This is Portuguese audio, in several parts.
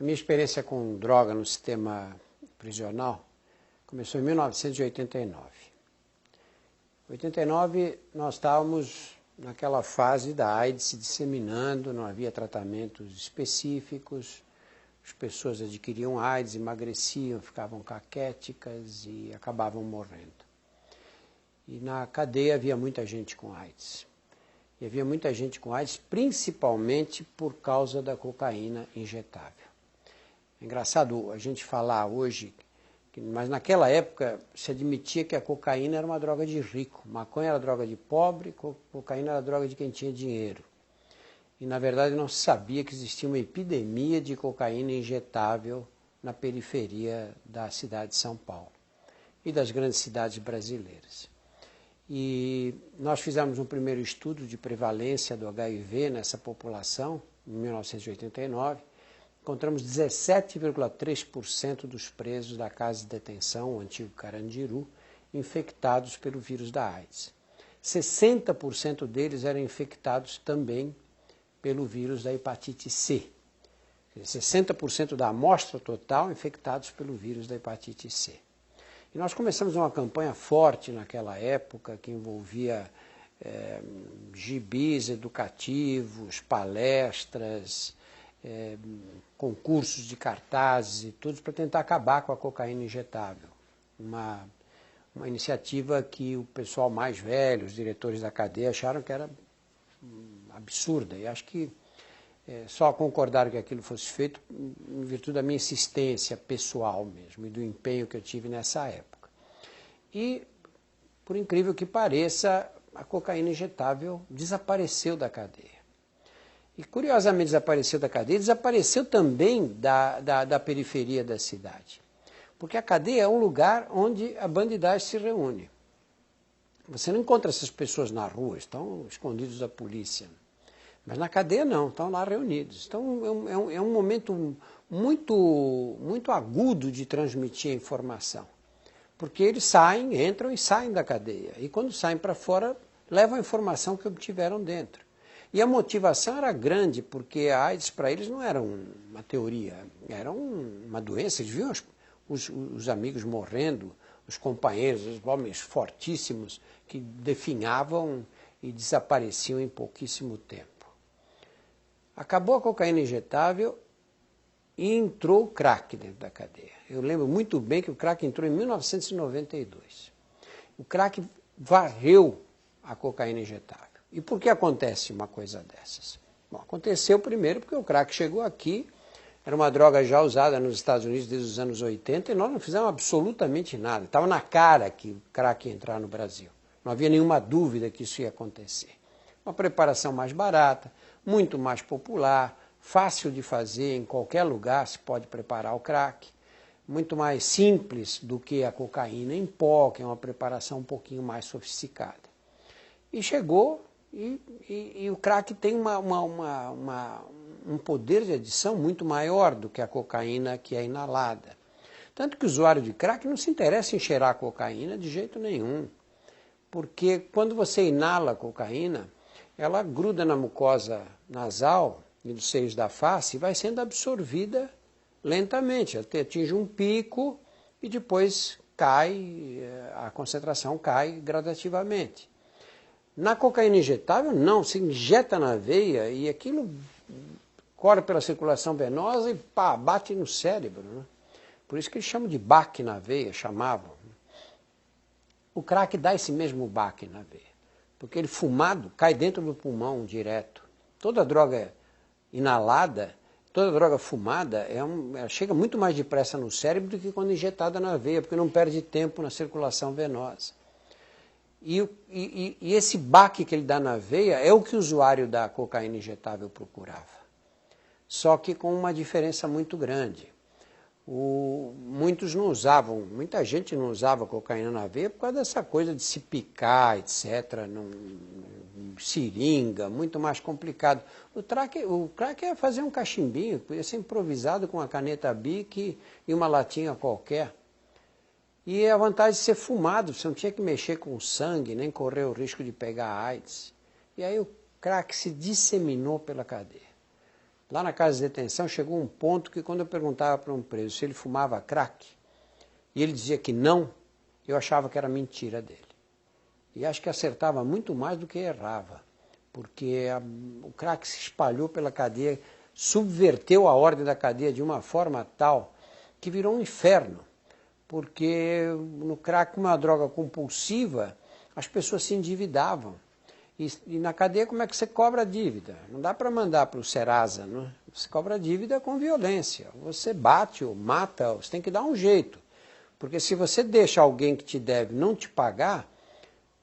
A minha experiência com droga no sistema prisional começou em 1989. Em 89, nós estávamos naquela fase da AIDS se disseminando, não havia tratamentos específicos, as pessoas adquiriam AIDS, emagreciam, ficavam caquéticas e acabavam morrendo. E na cadeia havia muita gente com AIDS. E havia muita gente com AIDS principalmente por causa da cocaína injetável. É engraçado a gente falar hoje, mas naquela época se admitia que a cocaína era uma droga de rico, maconha era droga de pobre, cocaína era droga de quem tinha dinheiro. E na verdade não se sabia que existia uma epidemia de cocaína injetável na periferia da cidade de São Paulo e das grandes cidades brasileiras. E nós fizemos um primeiro estudo de prevalência do HIV nessa população, em 1989, encontramos 17,3% dos presos da casa de detenção, o antigo Carandiru, infectados pelo vírus da AIDS. 60% deles eram infectados também pelo vírus da hepatite C. 60% da amostra total infectados pelo vírus da hepatite C. E nós começamos uma campanha forte naquela época que envolvia gibis educativos, palestras, concursos de cartazes e tudo para tentar acabar com a cocaína injetável. Uma iniciativa que o pessoal mais velho, os diretores da cadeia, acharam que era absurda. E acho que só concordaram que aquilo fosse feito em virtude da minha insistência pessoal mesmo e do empenho que eu tive nessa época. E, por incrível que pareça, a cocaína injetável desapareceu da cadeia. E, curiosamente, desapareceu da cadeia, desapareceu também da periferia da cidade. Porque a cadeia é um lugar onde a bandidagem se reúne. Você não encontra essas pessoas na rua, estão escondidos da polícia. Mas na cadeia não, estão lá reunidos. Então é um momento muito agudo de transmitir a informação. Porque eles saem, entram e saem da cadeia. E quando saem para fora, levam a informação que obtiveram dentro. E a motivação era grande, porque a AIDS para eles não era uma teoria, era uma doença. Eles viam os amigos morrendo, os companheiros, os homens fortíssimos, que definhavam e desapareciam em pouquíssimo tempo. Acabou a cocaína injetável e entrou o crack dentro da cadeia. Eu lembro muito bem que o crack entrou em 1992. O crack varreu a cocaína injetável. E por que acontece uma coisa dessas? Bom, aconteceu primeiro porque o crack chegou aqui, era uma droga já usada nos Estados Unidos desde os anos 80 e nós não fizemos absolutamente nada. Estava na cara que o crack ia entrar no Brasil. Não havia nenhuma dúvida que isso ia acontecer. Uma preparação mais barata, muito mais popular, fácil de fazer, em qualquer lugar se pode preparar o crack, muito mais simples do que a cocaína em pó, que é uma preparação um pouquinho mais sofisticada. E chegou, e o crack tem um poder de adição muito maior do que a cocaína que é inalada. Tanto que o usuário de crack não se interessa em cheirar a cocaína de jeito nenhum, porque quando você inala a cocaína, ela gruda na mucosa nasal e dos seios da face e vai sendo absorvida lentamente, até atinge um pico e depois cai, a concentração cai gradativamente. Na cocaína injetável, não, se injeta na veia e aquilo corre pela circulação venosa e pá, bate no cérebro. Né? Por isso que eles chamam de baque na veia, chamavam. O crack dá esse mesmo baque na veia, porque ele fumado cai dentro do pulmão direto. Toda droga inalada, toda droga fumada, ela chega muito mais depressa no cérebro do que quando injetada na veia, porque não perde tempo na circulação venosa. E esse baque que ele dá na veia é o que o usuário da cocaína injetável procurava. Só que com uma diferença muito grande. Muita gente não usava cocaína na veia por causa dessa coisa de se picar, etc., seringa, muito mais complicado. O crack é fazer um cachimbinho, podia ser improvisado com uma caneta Bic e uma latinha qualquer. E a vantagem de ser fumado, você não tinha que mexer com sangue, nem correr o risco de pegar AIDS. E aí o crack se disseminou pela cadeia. Lá na casa de detenção chegou um ponto que quando eu perguntava para um preso se ele fumava crack, e ele dizia que não, eu achava que era mentira dele. E acho que acertava muito mais do que errava, porque o crack se espalhou pela cadeia, subverteu a ordem da cadeia de uma forma tal que virou um inferno. Porque no crack, como é uma droga compulsiva, as pessoas se endividavam. E na cadeia, como é que você cobra a dívida? Não dá para mandar para o Serasa, não é? Você cobra a dívida com violência. Você bate ou mata, você tem que dar um jeito. Porque se você deixa alguém que te deve não te pagar,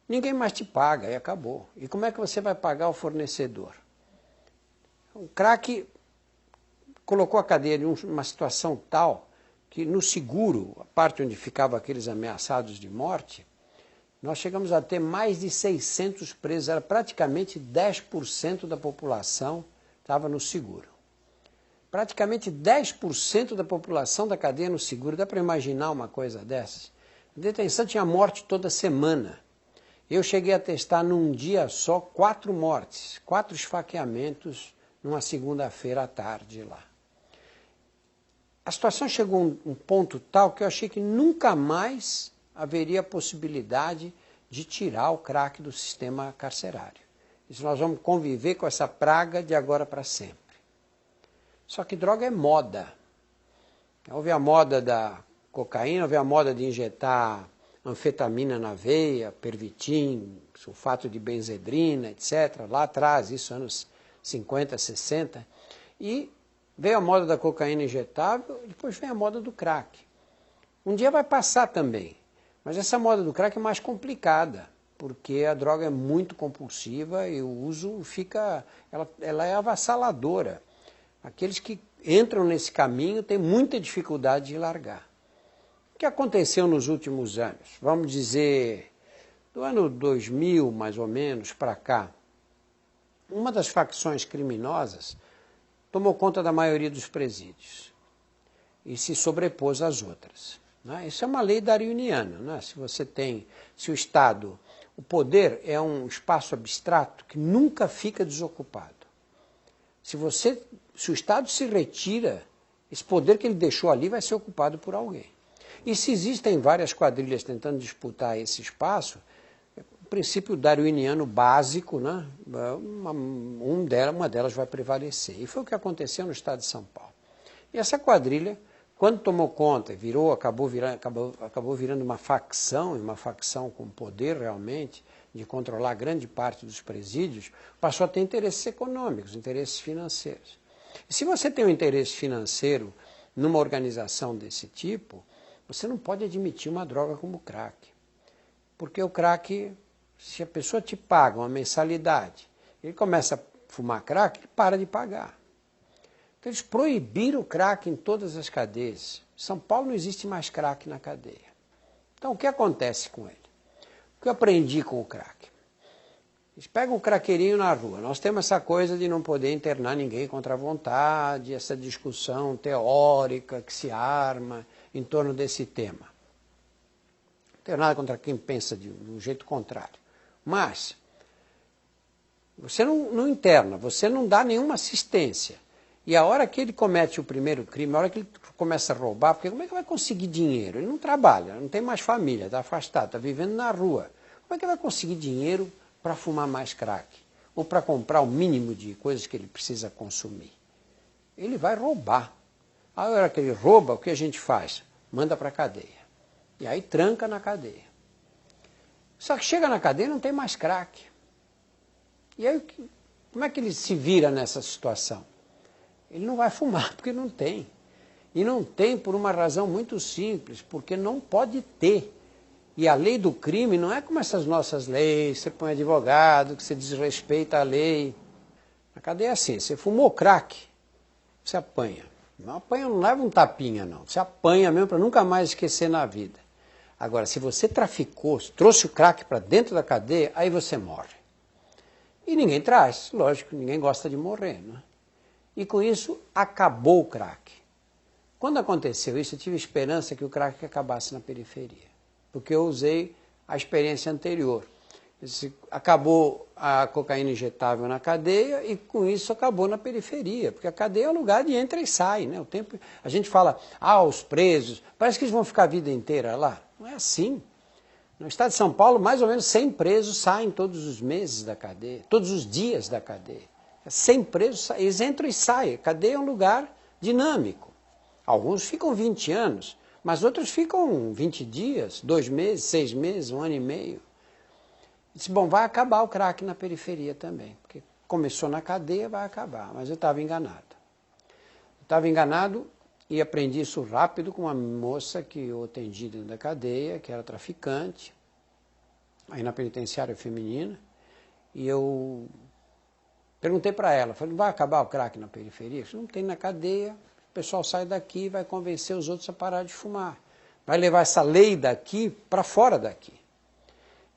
ninguém mais te paga e acabou. E como é que você vai pagar o fornecedor? O crack colocou a cadeia em uma situação tal que no seguro, a parte onde ficavam aqueles ameaçados de morte, nós chegamos a ter mais de 600 presos, era praticamente 10% da população estava no seguro. Praticamente 10% da população da cadeia no seguro. Dá para imaginar uma coisa dessas? A detenção tinha morte toda semana. Eu cheguei a testar num dia só 4 mortes, 4 esfaqueamentos numa segunda-feira à tarde lá. A situação chegou a um ponto tal que eu achei que nunca mais haveria possibilidade de tirar o crack do sistema carcerário. Isso nós vamos conviver com essa praga de agora para sempre. Só que droga é moda. Houve a moda da cocaína, houve a moda de injetar anfetamina na veia, pervitin, sulfato de benzedrina, etc. Lá atrás, isso anos 50, 60. E veio a moda da cocaína injetável, e depois vem a moda do crack. Um dia vai passar também. Mas essa moda do crack é mais complicada, porque a droga é muito compulsiva e o uso fica, ela é avassaladora. Aqueles que entram nesse caminho têm muita dificuldade de largar. O que aconteceu nos últimos anos? Vamos dizer, do ano 2000, mais ou menos, para cá, uma das facções criminosas tomou conta da maioria dos presídios e se sobrepôs às outras. Isso é uma lei darwiniana. Né? Se o Estado, o poder é um espaço abstrato que nunca fica desocupado. Se o Estado se retira, esse poder que ele deixou ali vai ser ocupado por alguém. E se existem várias quadrilhas tentando disputar esse espaço, o princípio darwiniano básico, né? Uma delas vai prevalecer. E foi o que aconteceu no estado de São Paulo. E essa quadrilha, quando tomou conta, acabou virando uma facção com poder realmente de controlar grande parte dos presídios, passou a ter interesses econômicos, interesses financeiros. E se você tem um interesse financeiro numa organização desse tipo, você não pode admitir uma droga como o crack. Porque o crack, se a pessoa te paga uma mensalidade, ele começa a fumar crack, ele para de pagar. Então eles proibiram o crack em todas as cadeias. Em São Paulo não existe mais crack na cadeia. Então o que acontece com ele? O que eu aprendi com o crack? Eles pegam um craqueirinho na rua. Nós temos essa coisa de não poder internar ninguém contra a vontade, essa discussão teórica que se arma em torno desse tema. Não tenho nada contra quem pensa de um jeito contrário. Mas você não interna, você não dá nenhuma assistência. E a hora que ele comete o primeiro crime, a hora que ele começa a roubar, porque como é que vai conseguir dinheiro? Ele não trabalha, não tem mais família, está afastado, está vivendo na rua. Como é que ele vai conseguir dinheiro para fumar mais crack? Ou para comprar o mínimo de coisas que ele precisa consumir? Ele vai roubar. A hora que ele rouba, o que a gente faz? Manda para a cadeia. E aí tranca na cadeia. Só que chega na cadeia e não tem mais crack. E aí, como é que ele se vira nessa situação? Ele não vai fumar, porque não tem. E não tem por uma razão muito simples, porque não pode ter. E a lei do crime não é como essas nossas leis, você põe advogado, que você desrespeita a lei. Na cadeia é assim, você fumou crack, você apanha. Não apanha, não leva um tapinha não, você apanha mesmo para nunca mais esquecer na vida. Agora, se você traficou, trouxe o crack para dentro da cadeia, aí você morre. E ninguém traz, lógico, ninguém gosta de morrer, né? E com isso, acabou o crack. Quando aconteceu isso, eu tive esperança que o crack acabasse na periferia. Porque eu usei a experiência anterior. Acabou a cocaína injetável na cadeia e com isso acabou na periferia, porque a cadeia é um lugar de entra e sai, né? A gente fala, os presos, parece que eles vão ficar a vida inteira lá. Não é assim. No estado de São Paulo, mais ou menos 100 presos saem todos os meses da cadeia, todos os dias da cadeia. 100 presos, eles entram e saem. A cadeia é um lugar dinâmico. Alguns ficam 20 anos, mas outros ficam 20 dias, 2 meses, 6 meses, 1 ano e meio. Disse, bom, vai acabar o crack na periferia também, porque começou na cadeia, vai acabar, mas eu estava enganado. Estava enganado e aprendi isso rápido com uma moça que eu atendi dentro da cadeia, que era traficante, aí na penitenciária feminina, e eu perguntei para ela, falei, vai acabar o crack na periferia? Não tem na cadeia, o pessoal sai daqui e vai convencer os outros a parar de fumar. Vai levar essa lei daqui para fora daqui.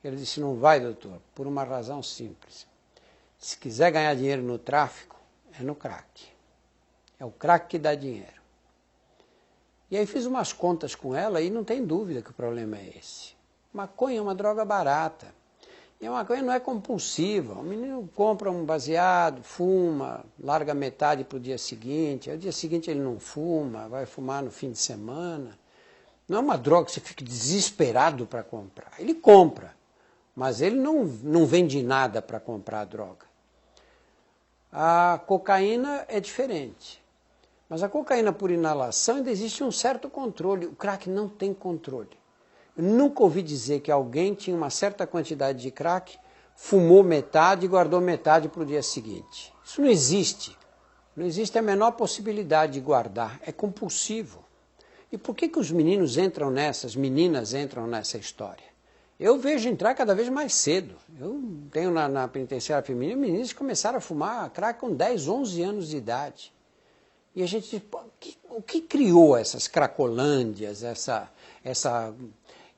Ele disse, não vai, doutor, por uma razão simples. Se quiser ganhar dinheiro no tráfico, é no crack. É o crack que dá dinheiro. E aí fiz umas contas com ela e não tem dúvida que o problema é esse. Maconha é uma droga barata. E a maconha não é compulsiva. O menino compra um baseado, fuma, larga metade para o dia seguinte. Aí, o dia seguinte ele não fuma, vai fumar no fim de semana. Não é uma droga que você fique desesperado para comprar. Ele compra, mas ele não vende nada para comprar a droga. A cocaína é diferente. Mas a cocaína por inalação ainda existe um certo controle. O crack não tem controle. Eu nunca ouvi dizer que alguém tinha uma certa quantidade de crack, fumou metade e guardou metade para o dia seguinte. Isso não existe. Não existe a menor possibilidade de guardar. É compulsivo. E por que os meninos entram as meninas entram nessa história? Eu vejo entrar cada vez mais cedo. Eu tenho na penitenciária feminina meninas que começaram a fumar crack com 10, 11 anos de idade. E a gente diz, o que criou essas cracolândias,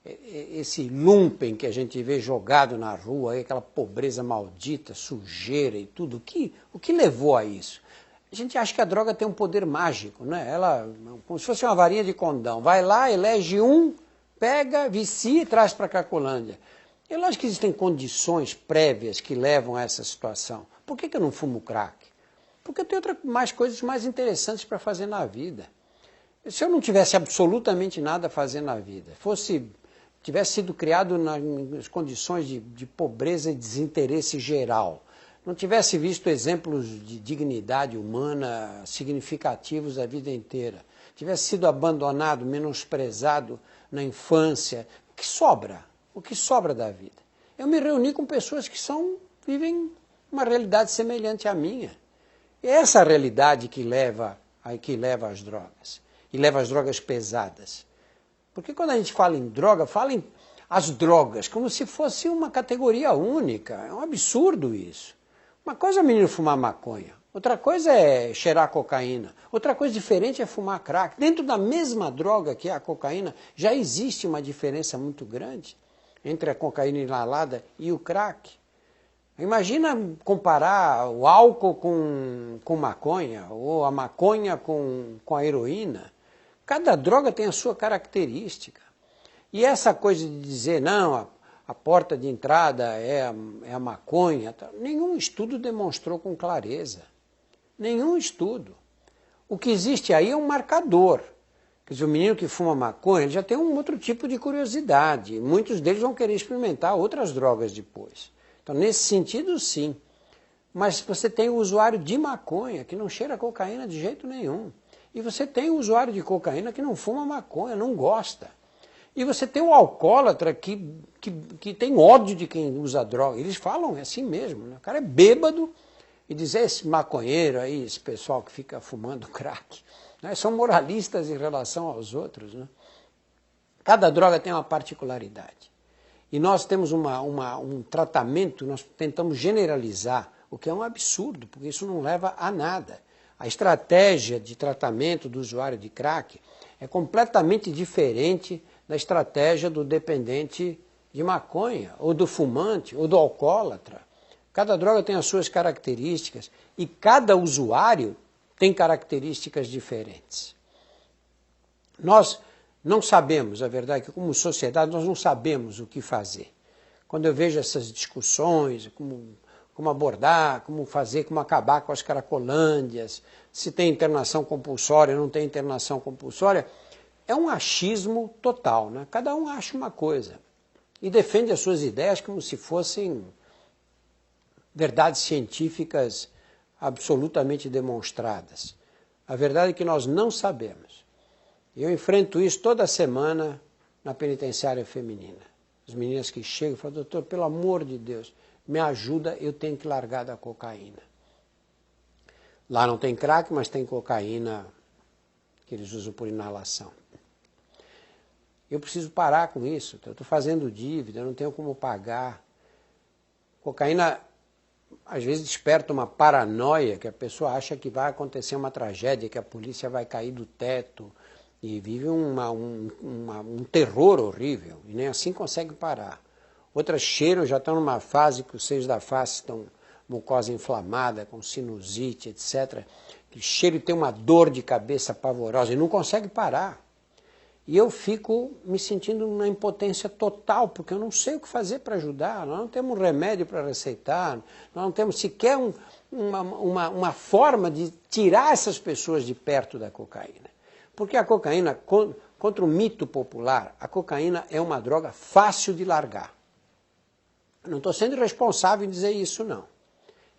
esse lumpen que a gente vê jogado na rua, aquela pobreza maldita, sujeira e tudo? O que levou a isso? A gente acha que a droga tem um poder mágico, né? Ela, como se fosse uma varinha de condão. Vai lá, elege um, pega, vicia e traz para a Cracolândia. É lógico que existem condições prévias que levam a essa situação. Por que eu não fumo crack? Porque eu tenho mais coisas mais interessantes para fazer na vida. Se eu não tivesse absolutamente nada a fazer na vida, tivesse sido criado nas condições de pobreza e desinteresse geral, não tivesse visto exemplos de dignidade humana significativos a vida inteira, tivesse sido abandonado, menosprezado na infância, o que sobra? O que sobra da vida? Eu me reuni com pessoas que vivem uma realidade semelhante à minha. É essa realidade que leva às drogas, e leva às drogas pesadas. Porque quando a gente fala em droga, fala em as drogas como se fosse uma categoria única. É um absurdo isso. Uma coisa é o menino fumar maconha, outra coisa é cheirar cocaína, outra coisa diferente é fumar crack. Dentro da mesma droga que é a cocaína, já existe uma diferença muito grande entre a cocaína inalada e o crack. Imagina comparar o álcool com maconha, ou a maconha com a heroína. Cada droga tem a sua característica. E essa coisa de dizer, não, a porta de entrada é a maconha, nenhum estudo demonstrou com clareza. Nenhum estudo. O que existe aí é um marcador. Quer dizer, o menino que fuma maconha, ele já tem um outro tipo de curiosidade. Muitos deles vão querer experimentar outras drogas depois. Então, nesse sentido, sim. Mas você tem o usuário de maconha, que não cheira cocaína de jeito nenhum. E você tem o usuário de cocaína que não fuma maconha, não gosta. E você tem o alcoólatra que tem ódio de quem usa droga. Eles falam assim mesmo, né? O cara é bêbado e diz, esse maconheiro aí, esse pessoal que fica fumando crack, né? São moralistas em relação aos outros, né? Cada droga tem uma particularidade. E nós temos um tratamento, nós tentamos generalizar, o que é um absurdo, porque isso não leva a nada. A estratégia de tratamento do usuário de crack é completamente diferente da estratégia do dependente de maconha, ou do fumante, ou do alcoólatra. Cada droga tem as suas características e cada usuário tem características diferentes. Nós não sabemos, a verdade é que como sociedade nós não sabemos o que fazer. quando eu vejo essas discussões, como abordar, como fazer, como acabar com as cracolândias, se tem internação compulsória, não tem internação compulsória, é um achismo total, né? Cada um acha uma coisa e defende as suas ideias como se fossem verdades científicas absolutamente demonstradas. A verdade é que nós não sabemos. Eu enfrento isso toda semana na penitenciária feminina. As meninas que chegam e falam, doutor, pelo amor de Deus, me ajuda, eu tenho que largar da cocaína. Lá não tem crack, mas tem cocaína que eles usam por inalação. Eu preciso parar com isso, eu estou fazendo dívida, eu não tenho como pagar. Cocaína, às vezes, desperta uma paranoia, que a pessoa acha que vai acontecer uma tragédia, que a polícia vai cair do teto, e vive um terror horrível, e nem assim consegue parar. Outras cheiram, já estão numa fase que os seios da face estão mucosa inflamada, com sinusite, etc. Que cheiro e tem uma dor de cabeça pavorosa, e não consegue parar. E eu fico me sentindo na impotência total, porque eu não sei o que fazer para ajudar, nós não temos remédio para receitar, nós não temos sequer uma forma de tirar essas pessoas de perto da cocaína. Porque a cocaína, contra o mito popular, a cocaína é uma droga fácil de largar. Eu não estou sendo responsável em dizer isso, não.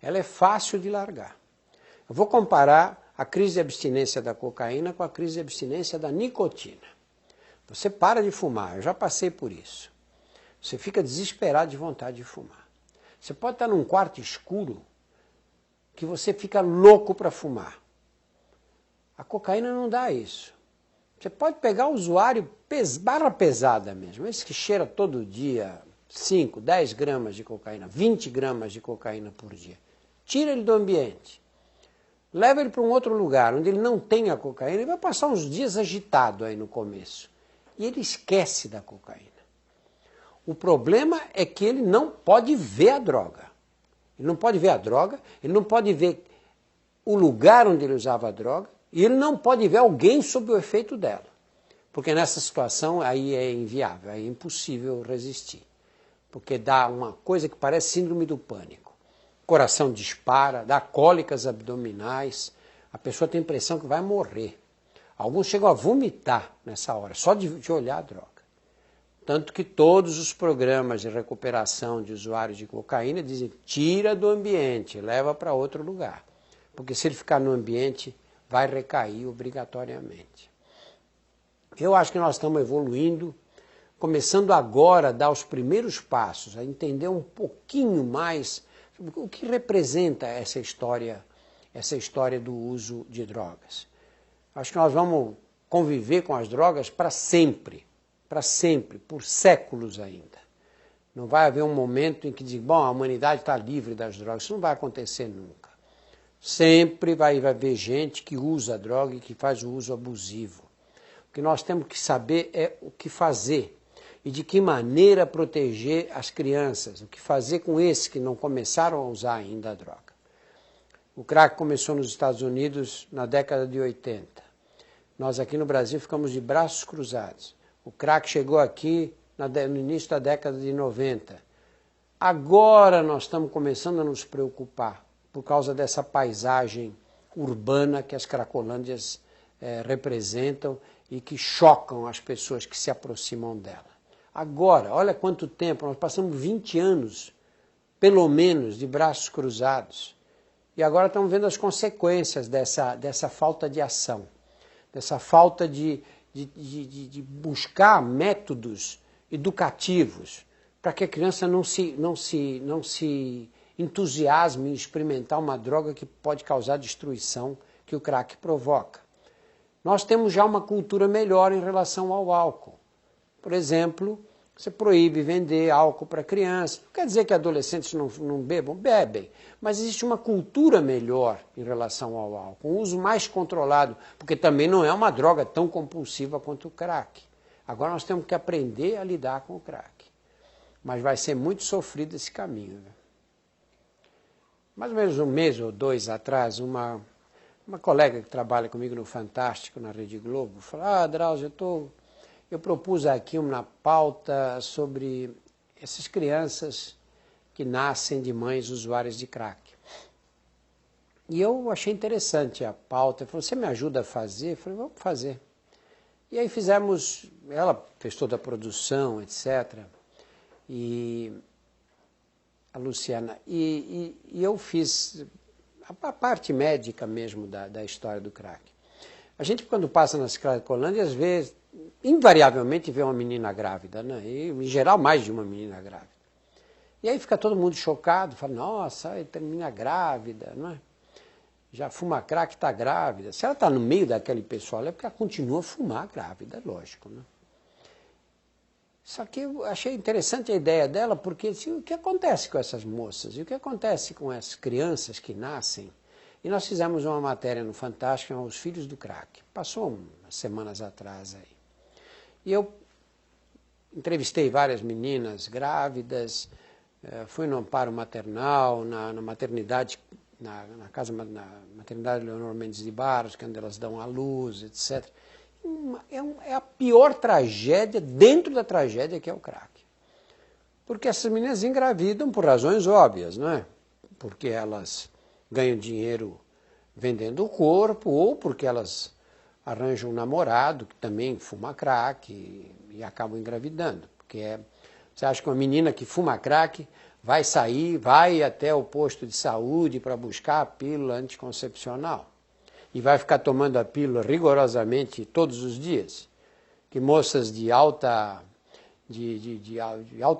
Ela é fácil de largar. Eu vou comparar a crise de abstinência da cocaína com a crise de abstinência da nicotina. Você para de fumar, eu já passei por isso. Você fica desesperado de vontade de fumar. Você pode estar num quarto escuro que você fica louco para fumar. A cocaína não dá isso. Você pode pegar o usuário barra pesada mesmo, esse que cheira todo dia 5, 10 gramas de cocaína, 20 gramas de cocaína por dia. Tira ele do ambiente. Leva ele para um outro lugar, onde ele não tem a cocaína, ele vai passar uns dias agitado aí no começo. E ele esquece da cocaína. O problema é que ele não pode ver a droga. Ele não pode ver a droga, ele não pode ver o lugar onde ele usava a droga, e ele não pode ver alguém sob o efeito dela. Porque nessa situação aí é inviável, é impossível resistir. Porque dá uma coisa que parece síndrome do pânico. O coração dispara, dá cólicas abdominais, a pessoa tem a impressão que vai morrer. Alguns chegam a vomitar nessa hora, só de olhar a droga. Tanto que todos os programas de recuperação de usuários de cocaína dizem, tira do ambiente, leva para outro lugar. Porque se ele ficar no ambiente, vai recair obrigatoriamente. Eu acho que nós estamos evoluindo, começando agora a dar os primeiros passos, a entender um pouquinho mais o que representa essa história do uso de drogas. Acho que nós vamos conviver com as drogas para sempre, por séculos ainda. Não vai haver um momento em que diz, bom, a humanidade está livre das drogas. Isso não vai acontecer nunca. Sempre vai haver gente que usa a droga e que faz o uso abusivo. O que nós temos que saber é o que fazer e de que maneira proteger as crianças, o que fazer com esses que não começaram a usar ainda a droga. O crack começou nos Estados Unidos na década de 80. Nós aqui no Brasil ficamos de braços cruzados. O crack chegou aqui no início da década de 90. Agora nós estamos começando a nos preocupar por causa dessa paisagem urbana que as cracolândias representam e que chocam as pessoas que se aproximam dela. Agora, olha quanto tempo, nós passamos 20 anos, pelo menos, de braços cruzados. E agora estamos vendo as consequências dessa falta de ação, dessa falta de buscar métodos educativos para que a criança não se entusiasme em experimentar uma droga que pode causar destruição que o crack provoca. Nós temos já uma cultura melhor em relação ao álcool. Por exemplo, você proíbe vender álcool para crianças. Não quer dizer que adolescentes não bebam, bebem. Mas existe uma cultura melhor em relação ao álcool, um uso mais controlado, porque também não é uma droga tão compulsiva quanto o crack. Agora nós temos que aprender a lidar com o crack. Mas vai ser muito sofrido esse caminho. Né? Mais ou menos um mês ou dois atrás, uma colega que trabalha comigo no Fantástico, na Rede Globo, falou, Drauzio, eu propus aqui uma pauta sobre essas crianças que nascem de mães usuárias de crack. E eu achei interessante a pauta. Ele falou, você me ajuda a fazer? Eu falei, vamos fazer. E aí fizemos, ela fez toda a produção, etc. E a Luciana, e eu fiz a parte médica mesmo da história do crack. A gente, quando passa nas Cracolândias, vê, invariavelmente vê uma menina grávida, né? E, em geral, mais de uma menina grávida. E aí fica todo mundo chocado, fala, nossa, tem menina grávida, não é? Já fuma crack, está grávida. Se ela está no meio daquele pessoal, é porque ela continua a fumar grávida, lógico, né? Só que eu achei interessante a ideia dela, porque assim, o que acontece com essas moças? E o que acontece com as crianças que nascem? E nós fizemos uma matéria no Fantástico, Os Filhos do Crack. Passou umas semanas atrás aí. E eu entrevistei várias meninas grávidas, fui no amparo maternal, na maternidade, na maternidade Leonor Mendes de Barros, que é onde elas dão à luz, etc. É a pior tragédia dentro da tragédia que é o crack. Porque essas meninas engravidam por razões óbvias, não é? Porque elas ganham dinheiro vendendo o corpo, ou porque elas arranjam um namorado que também fuma crack e acabam engravidando. Porque você acha que uma menina que fuma crack vai sair, vai até o posto de saúde para buscar a pílula anticoncepcional e vai ficar tomando a pílula rigorosamente todos os dias? Que moças de alto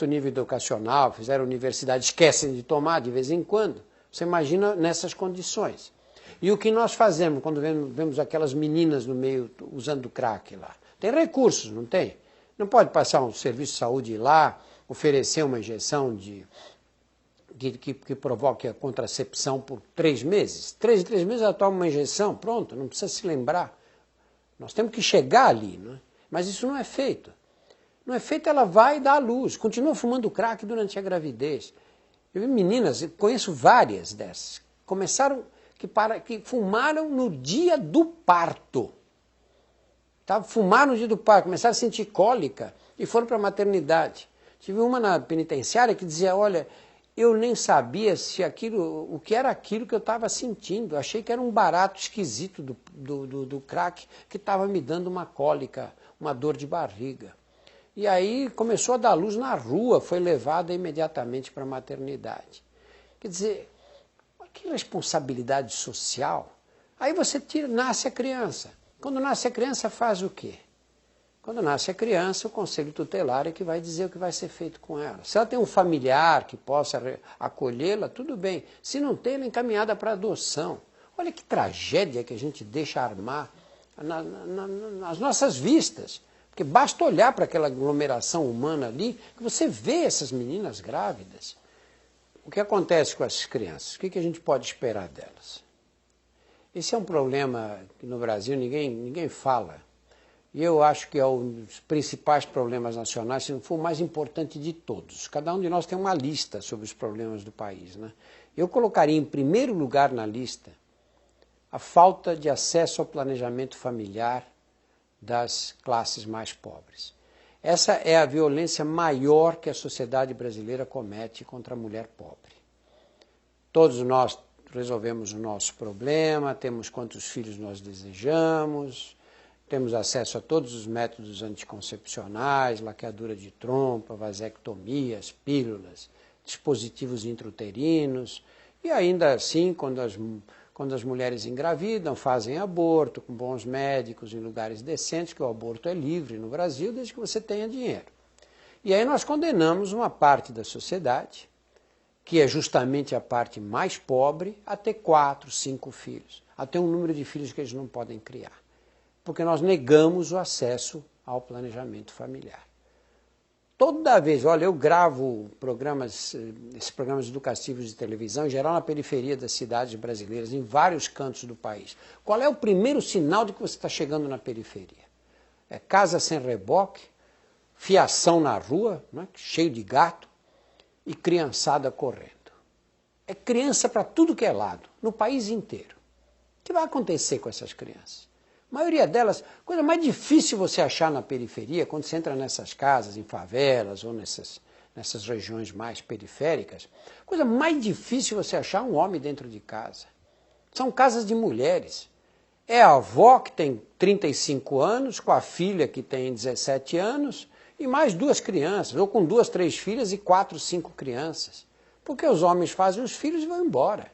nível educacional, fizeram universidade, esquecem de tomar de vez em quando. Você imagina nessas condições. E o que nós fazemos quando vemos aquelas meninas no meio usando crack lá? Tem recursos, não tem? Não pode passar um serviço de saúde lá, oferecer uma injeção que provoque a contracepção por 3 meses. 3 meses ela toma uma injeção, pronto, não precisa se lembrar. Nós temos que chegar ali, não é? Mas isso não é feito. Não é feito, ela vai dar à luz, continua fumando crack durante a gravidez. Eu vi meninas, eu conheço várias dessas, que fumaram no dia do parto. Fumaram no dia do parto, começaram a sentir cólica e foram para a maternidade. Tive uma na penitenciária que dizia, olha, eu nem sabia o que era aquilo que eu estava sentindo. Achei que era um barato esquisito do crack que estava me dando uma cólica, uma dor de barriga. E aí começou a dar luz na rua, foi levada imediatamente para a maternidade. Quer dizer, que responsabilidade social. Aí você nasce a criança. Quando nasce a criança, faz o quê? Quando nasce a criança, o conselho tutelar é que vai dizer o que vai ser feito com ela. Se ela tem um familiar que possa acolhê-la, tudo bem. Se não tem, ela é encaminhada para adoção. Olha que tragédia que a gente deixa armar nas nossas vistas. Porque basta olhar para aquela aglomeração humana ali, que você vê essas meninas grávidas. O que acontece com essas crianças? O que a gente pode esperar delas? Esse é um problema que no Brasil ninguém fala. E eu acho que é um dos principais problemas nacionais, se não for o mais importante de todos. Cada um de nós tem uma lista sobre os problemas do país, né? Eu colocaria em primeiro lugar na lista a falta de acesso ao planejamento familiar das classes mais pobres. Essa é a violência maior que a sociedade brasileira comete contra a mulher pobre. Todos nós resolvemos o nosso problema, temos quantos filhos nós desejamos, temos acesso a todos os métodos anticoncepcionais, laqueadura de trompa, vasectomias, pílulas, dispositivos intrauterinos, e ainda assim, quando as mulheres engravidam, fazem aborto com bons médicos em lugares decentes, que o aborto é livre no Brasil, desde que você tenha dinheiro. E aí nós condenamos uma parte da sociedade, que é justamente a parte mais pobre, a ter 4, 5 filhos, a ter um número de filhos que eles não podem criar. Porque nós negamos o acesso ao planejamento familiar. Toda vez, olha, eu gravo esses programas educativos de televisão, em geral na periferia das cidades brasileiras, em vários cantos do país. Qual é o primeiro sinal de que você está chegando na periferia? É casa sem reboque, fiação na rua, né, cheio de gato, e criançada correndo. É criança para tudo que é lado, no país inteiro. O que vai acontecer com essas crianças? A maioria delas, coisa mais difícil você achar na periferia, quando você entra nessas casas, em favelas ou nessas regiões mais periféricas, coisa mais difícil você achar um homem dentro de casa. São casas de mulheres. É a avó que tem 35 anos, com a filha que tem 17 anos, e mais 2 crianças, ou com 2, 3 filhas e 4, 5 crianças. Porque os homens fazem os filhos e vão embora.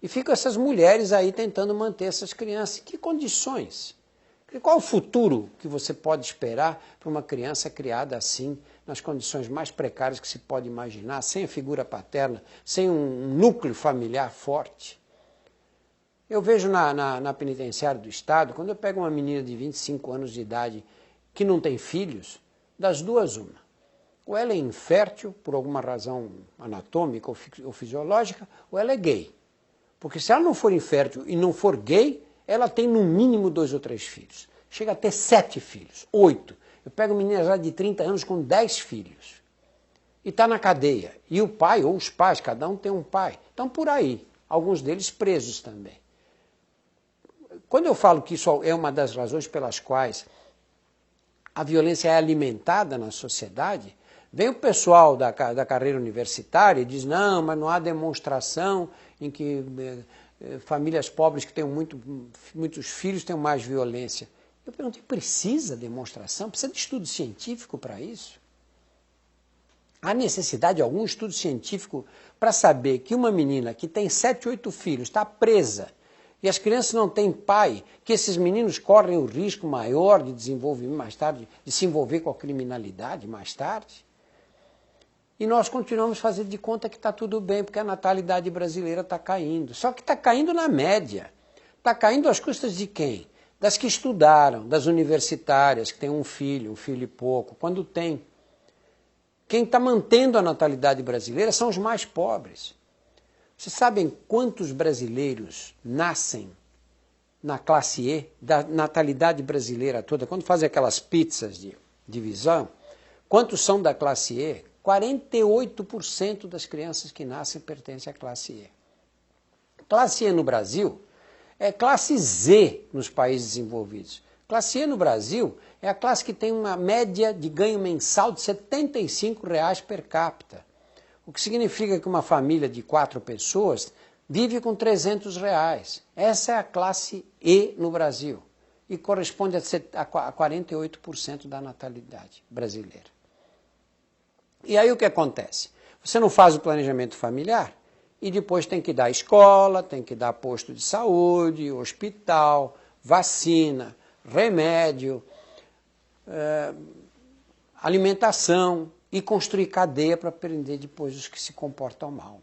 E ficam essas mulheres aí tentando manter essas crianças. Que condições? Qual o futuro que você pode esperar para uma criança criada assim, nas condições mais precárias que se pode imaginar, sem a figura paterna, sem um núcleo familiar forte? Eu vejo na penitenciária do Estado, quando eu pego uma menina de 25 anos de idade que não tem filhos, das duas uma. Ou ela é infértil, por alguma razão anatômica ou fisiológica, ou ela é gay. Porque se ela não for infértil e não for gay, ela tem no mínimo 2 ou 3 filhos. Chega a ter 7 filhos, 8. Eu pego meninas já de 30 anos com 10 filhos. E está na cadeia. E o pai, ou os pais, cada um tem um pai. Estão por aí. Alguns deles presos também. Quando eu falo que isso é uma das razões pelas quais a violência é alimentada na sociedade, vem o pessoal da carreira universitária e diz, não, mas não há demonstração em que famílias pobres que têm muitos filhos têm mais violência. Eu perguntei, precisa demonstração? Precisa de estudo científico para isso? Há necessidade de algum estudo científico para saber que uma menina que tem 7, 8 filhos está presa e as crianças não têm pai, que esses meninos correm o risco maior de desenvolver mais tarde, de se envolver com a criminalidade mais tarde? E nós continuamos fazendo de conta que está tudo bem, porque a natalidade brasileira está caindo. Só que está caindo na média. Está caindo às custas de quem? Das que estudaram, das universitárias, que têm um filho e pouco, quando tem. Quem está mantendo a natalidade brasileira são os mais pobres. Vocês sabem quantos brasileiros nascem na classe E, da natalidade brasileira toda? Quando fazem aquelas pizzas de divisão, quantos são da classe E? 48% das crianças que nascem pertencem à classe E. Classe E no Brasil é classe Z nos países desenvolvidos. Classe E no Brasil é a classe que tem uma média de ganho mensal de R$ 75 per capita. O que significa que uma família de 4 pessoas vive com R$300. Essa é a classe E no Brasil e corresponde a 48% da natalidade brasileira. E aí o que acontece? Você não faz o planejamento familiar e depois tem que dar escola, tem que dar posto de saúde, hospital, vacina, remédio, alimentação e construir cadeia para prender depois os que se comportam mal.